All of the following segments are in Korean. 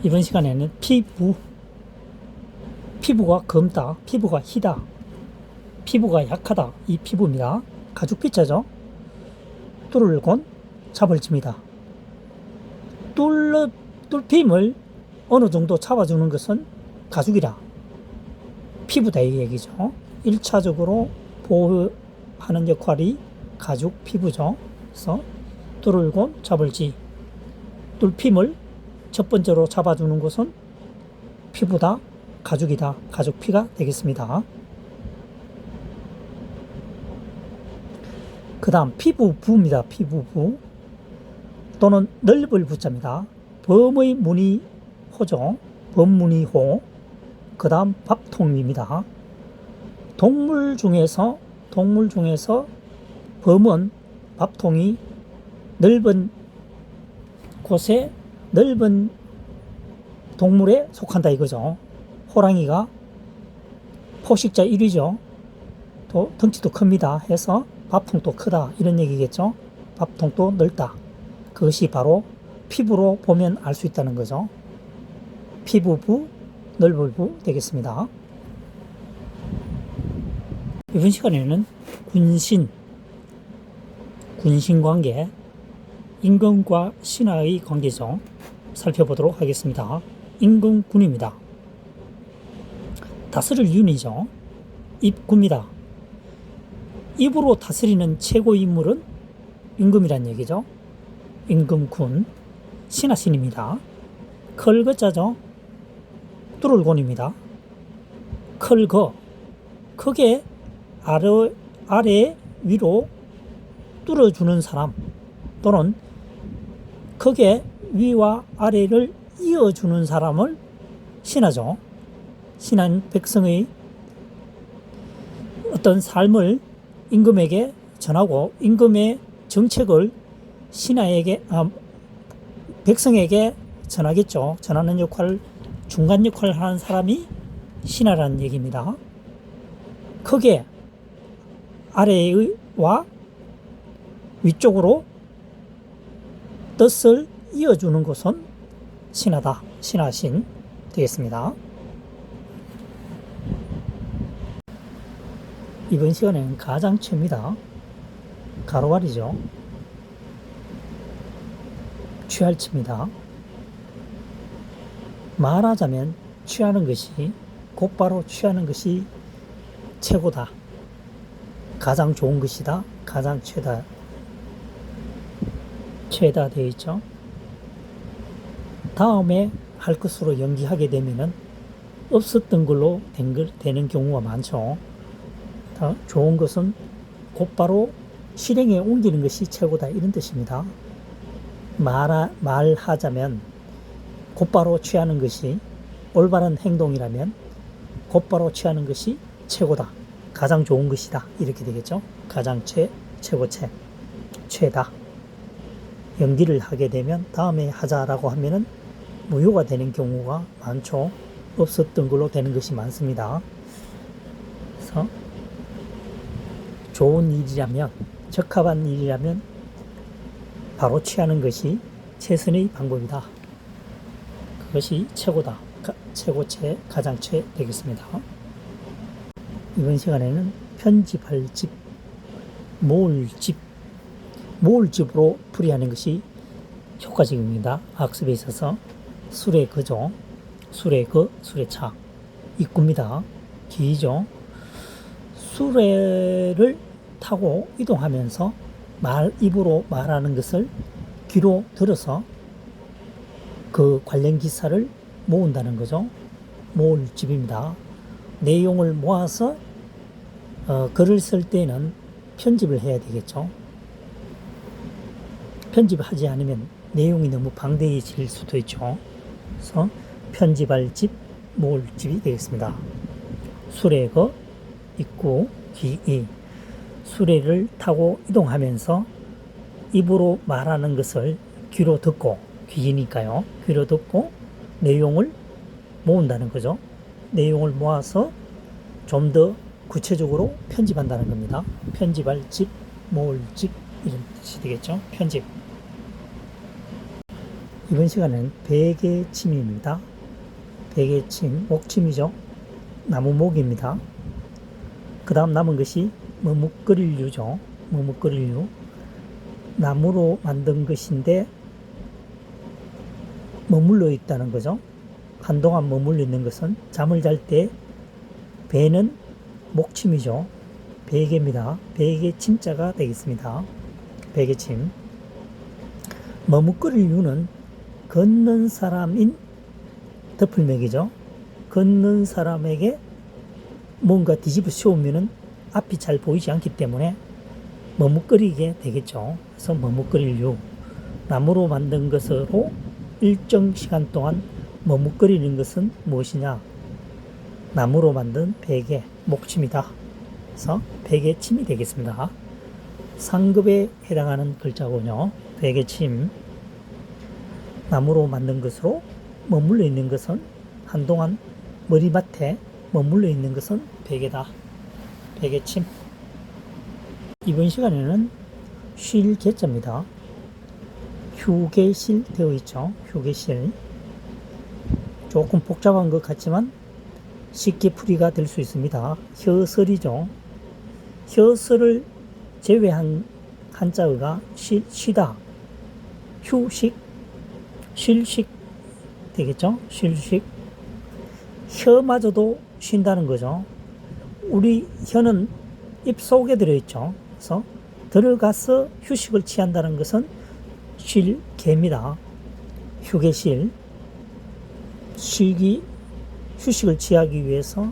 이번 시간에는 피부가 검다, 피부가 희다, 피부가 약하다, 이 피부입니다. 가죽 피자죠. 뚫을 곤 잡을집니다. 뚫힘을 어느 정도 잡아주는 것은 가죽이라 피부다 이 얘기죠. 1차적으로 보호하는 역할이 가죽 피부죠. 그래서 뚫을 곤 잡을지, 뚫힘을 첫 번째로 잡아주는 것은 피부다, 가죽이다, 가죽피가 되겠습니다. 그 다음 피부부입니다. 피부부 또는 넓을 부자입니다. 범의 무늬호죠. 범무늬호. 그 다음 밥통입니다. 동물 중에서 범은 밥통이 넓은 곳에 넓은 동물에 속한다 이거죠. 호랑이가 포식자 1위죠. 또 덩치도 큽니다 해서 밥통도 크다 이런 얘기겠죠. 밥통도 넓다. 그것이 바로 피부로 보면 알 수 있다는 거죠. 피부부, 넓을부 되겠습니다. 이번 시간에는 군신관계, 임금과 신하의 관계죠. 살펴보도록 하겠습니다. 임금군입니다. 다스릴 윤이죠. 입구입니다. 입으로 다스리는 최고 인물은 임금이란 얘기죠. 임금군, 신하신입니다. 컬거자죠. 뚫을곤입니다. 컬거, 크게 아래 위로 뚫어주는 사람 또는 크게 위와 아래를 이어주는 사람을 신하죠. 신하는 백성의 어떤 삶을 임금에게 전하고 임금의 정책을 백성에게 전하겠죠. 전하는 역할, 중간 역할을 하는 사람이 신하라는 얘기입니다. 크게 아래와 위쪽으로 뜻을 이어주는 것은 신하다, 신하신 되겠습니다. 이번 시간에는 가장치입니다. 가로가리죠. 취할치입니다. 말하자면 곧바로 취하는 것이 최고다. 가장 좋은 것이다. 가장 최다 되어 있죠. 다음에 할 것으로 연기하게 되면은 없었던 걸로 되는 경우가 많죠. 좋은 것은 곧바로 실행에 옮기는 것이 최고다 이런 뜻입니다. 말하자면 곧바로 취하는 것이 올바른 행동이라면 곧바로 취하는 것이 최고다. 가장 좋은 것이다. 이렇게 되겠죠. 가장 최다. 연기를 하게 되면 다음에 하자라고 하면은 무효가 되는 경우가 많죠. 없었던 걸로 되는 것이 많습니다. 그래서 좋은 일이라면, 적합한 일이라면 바로 취하는 것이 최선의 방법이다. 그것이 최고다. 가장 최 되겠습니다. 이번 시간에는 편집할 집, 모을집으로 풀이하는 것이 효과적입니다. 학습에 있어서 수레거죠. 수레차. 입구입니다. 길이죠. 수레를 타고 이동하면서 입으로 말하는 것을 귀로 들어서 그 관련 기사를 모은다는 거죠. 모을 집입니다. 내용을 모아서 글을 쓸 때는 편집을 해야 되겠죠. 편집을 하지 않으면 내용이 너무 방대해질 수도 있죠. 그래서 편집할 집, 모을 집이 되겠습니다. 수레거, 입구, 기이. 수레를 타고 이동하면서 입으로 말하는 것을 귀로 듣고, 귀이니까요. 귀로 듣고 내용을 모은다는 거죠. 내용을 모아서 좀 더 구체적으로 편집한다는 겁니다. 편집할 집, 모을 집 이런 뜻이 되겠죠. 편집. 이번 시간에는 베개침입니다. 베개침, 목침이죠. 나무목입니다. 그 다음 남은 것이 머뭇거릴류죠. 머뭇거릴류. 나무로 만든 것인데 머물러 있다는 거죠. 한동안 머물러 있는 것은 잠을 잘 때 베는 목침이죠. 베개입니다. 베개침자가 되겠습니다. 베개침. 머뭇거릴 이유는 걷는 사람인 덮을맥이죠. 걷는 사람에게 뭔가 뒤집어 씌우면은 앞이 잘 보이지 않기 때문에 머뭇거리게 되겠죠. 그래서 머뭇거릴 이유. 나무로 만든 것으로 일정 시간 동안 머뭇거리는 것은 무엇이냐? 나무로 만든 베개, 목침이다. 그래서 베개침이 되겠습니다. 상급에 해당하는 글자군요. 베개침. 나무로 만든 것으로 머물러 있는 것은 한동안 머리맡에 머물러 있는 것은 베개다. 베개침. 이번 시간에는 쉴 개자입니다. 휴게실 되어 있죠. 휴게실. 조금 복잡한 것 같지만 쉽게 풀이가 될 수 있습니다. 혀설이죠. 혀설을 제외한 한자어가 쉬다, 휴식, 쉴식 되겠죠. 쉴식. 혀마저도 쉰다는 거죠. 우리 혀는 입 속에 들어있죠. 그래서 들어가서 휴식을 취한다는 것은 쉴 개입니다. 휴게실. 휴식을 취하기 위해서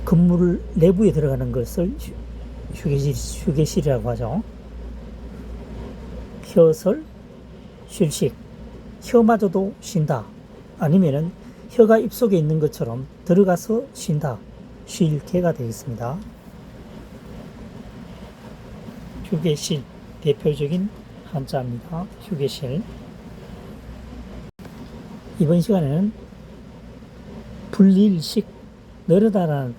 건물 내부에 들어가는 것을 휴게실이라고 하죠. 혀설, 쉴식. 혀마저도 쉰다. 아니면은 혀가 입속에 있는 것처럼 들어가서 쉰다. 쉴 개가 되겠습니다. 휴게실. 대표적인 한자입니다. 휴게실. 이번 시간에는 불릴식, 늘어나다라는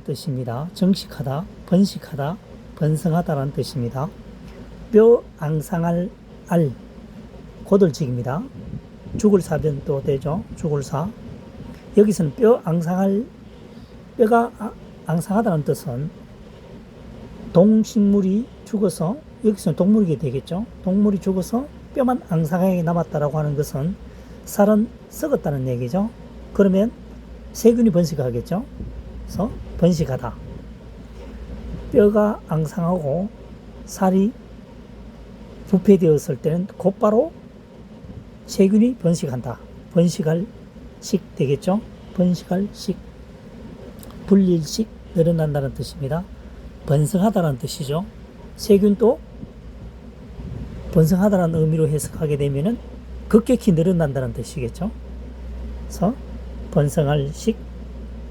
뜻입니다. 정식하다, 번식하다, 번성하다라는 뜻입니다. 뼈 앙상할 알, 고들직입니다. 죽을 사변도 되죠. 죽을 사. 여기서는 뼈가 앙상하다는 뜻은 동식물이 죽어서, 여기서는 동물이 되겠죠. 동물이 죽어서 뼈만 앙상하게 남았다라고 하는 것은 살은 썩었다는 얘기죠. 그러면 세균이 번식하겠죠. 그래서 번식하다. 뼈가 앙상하고 살이 부패되었을 때는 곧바로 세균이 번식한다. 번식할 식 되겠죠. 번식할 식. 불릴식, 늘어난다는 뜻입니다. 번성하다는 뜻이죠. 세균도 번성하다는 의미로 해석하게 되면은 급격히 늘어난다는 뜻이겠죠. 그래서 번성할 식,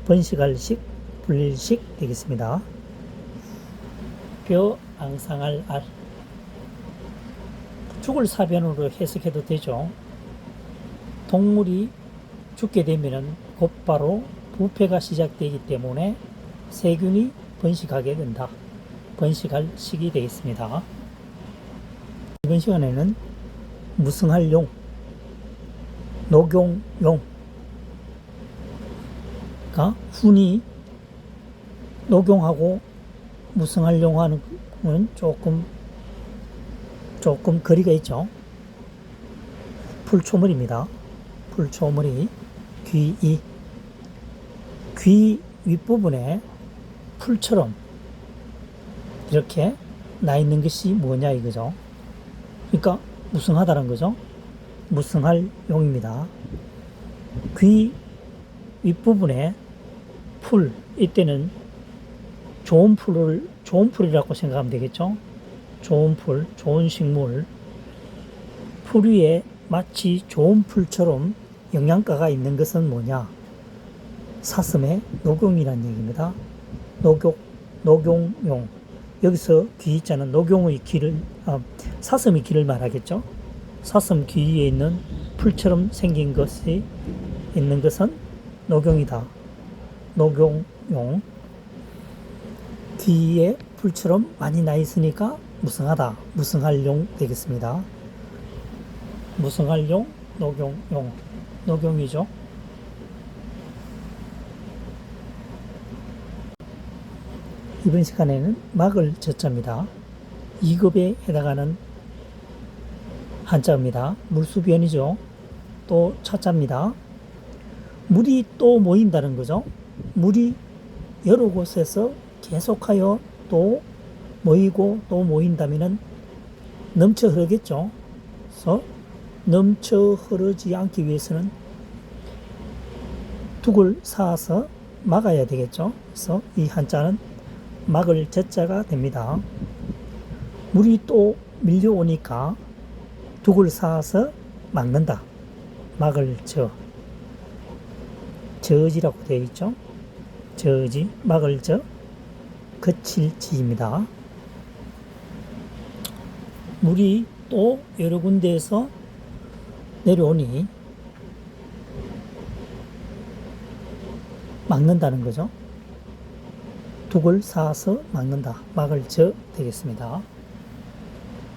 번식할 식, 불릴 식 되겠습니다. 뼈 앙상할 알. 죽을 사변으로 해석해도 되죠. 동물이 죽게 되면은 곧바로 부패가 시작되기 때문에 세균이 번식하게 된다. 번식할 식이 되겠습니다. 이번 시간에는 무승할 용, 녹용용. 훈이 녹용하고 무승할 용하는 조금 거리가 있죠. 풀초물입니다. 풀초물이 귀 윗부분에 풀처럼 이렇게 나 있는 것이 뭐냐 이거죠. 그러니까 무승하다는 거죠. 무승할 용입니다. 귀 윗부분에 풀, 이때는 좋은 풀이라고 생각하면 되겠죠. 좋은 풀, 좋은 식물. 풀 위에 마치 좋은 풀처럼 영양가가 있는 것은 뭐냐? 사슴의 녹용이라는 얘기입니다. 녹용용. 여기서 귀 있잖아요. 녹용의 귀를, 사슴의 귀를 말하겠죠. 사슴 귀 위에 있는 풀처럼 생긴 것이 있는 것은 녹용이다. 녹용용. 귀에 풀처럼 많이 나 있으니까 무성하다, 무성할 용 되겠습니다. 무성할 용, 녹용, 녹용이죠. 이번 시간에는 막을 저자입니다. 2급에 해당하는 한자입니다. 물수변이죠. 또 차자입니다. 물이 또 모인다는 거죠. 물이 여러 곳에서 계속하여 또 모이고 또 모인다면은 넘쳐 흐르겠죠. 그래서 넘쳐 흐르지 않기 위해서는 둑을 쌓아서 막아야 되겠죠. 그래서 이 한자는 막을 젖자가 됩니다. 물이 또 밀려오니까 둑을 쌓아서 막는다. 막을 저지라고 되어 있죠. 저지, 막을 거칠 지입니다. 물이 또 여러 군데에서 내려오니 막는다는 거죠. 둑을 쌓아서 막는다. 막을 되겠습니다.